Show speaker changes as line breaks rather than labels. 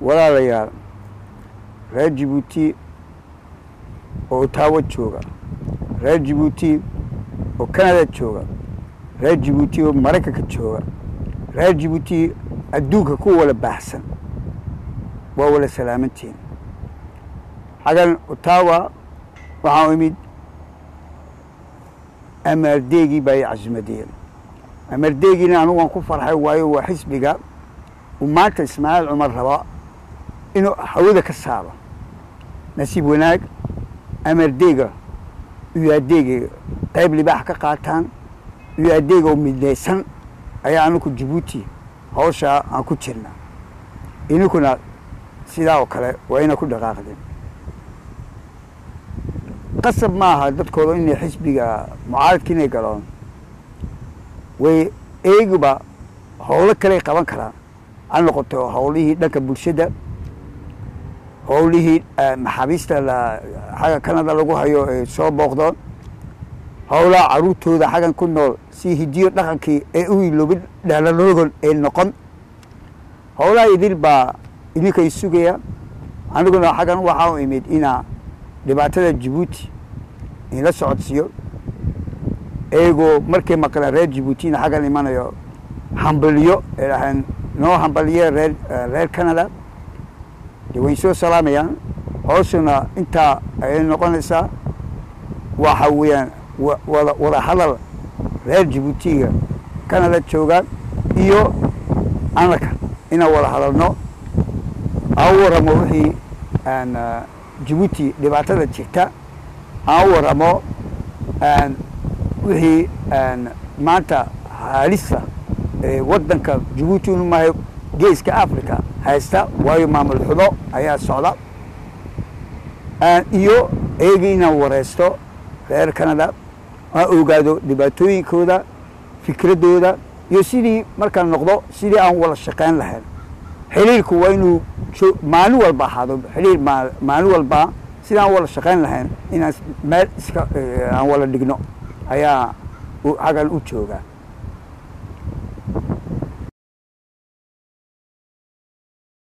ولا ليال reer Djibouti oo Ottawa jooga reer Djibouti oo Canada jooga reer Djibouti oo Mareykanka jooga reer Djibouti adduunka ku wala baahsan waa wala salaamantiin hagan Ottawa waxaa imid amardeegi bay cazmadeen amardeegina anigu waan ku farxay waayo waa xisbiga ومات إسماعيل عمر ربا إنه حوده كسابة نسيب هناك أمر ديجا وياديجا قبل اللي بحكي قاتان وياديجا ومدلسن أي أنا كنت جيبوتي هوشا أنا كنت شرنا إنه كنا سيدا وكلا وإنا كنت دقاقدين قصب معها دكتور إني حسبي معارض كنا يقولون وإيجوا هؤلاء كلا يقبل كلام أنا قلت هؤلاء دك بالشدة هؤلاء محابيست لا حاجة كندا لقوها يو صوب بقدر هؤلاء عروض هذا حاجة كنا سيه دير لكن كي أوي لبيد لا نقول النقم هؤلاء يدير با إني كيسوقيا أنا قلنا حاجة وحاو إمد إنا لبعتها جيبوتي إن السعودية سيو إيجو مركي مكان ريد جيبوتي حاجة اللي ما نيو حنبليو الحين نو حنبليه ريد كندا وينسو سلاميان هوسنا انت نقولنسا وحويان ولا حلال reer Djibouti Canada joogaan iyo anaka ina wala hadalno awramo wixii aan Djibouti dhibaatada jirta awramo aan wixii aan maanta halisa wadanka Djibouti ma geeska Afrika haysta waayo maamul xumo ayaa socda iyo eegina wareesto reer Canada ogaado dhibaatooyinkooda fikradooda iyo sidii marka noqdo sidii aan wala shaqeyn lahayn xiriirku waa inuu maalin walba ahaado xiriir maalin walba sidii aan wala shaqeyn lahayn inaan meel iska aan wala dhigno ayaa hagan u jooga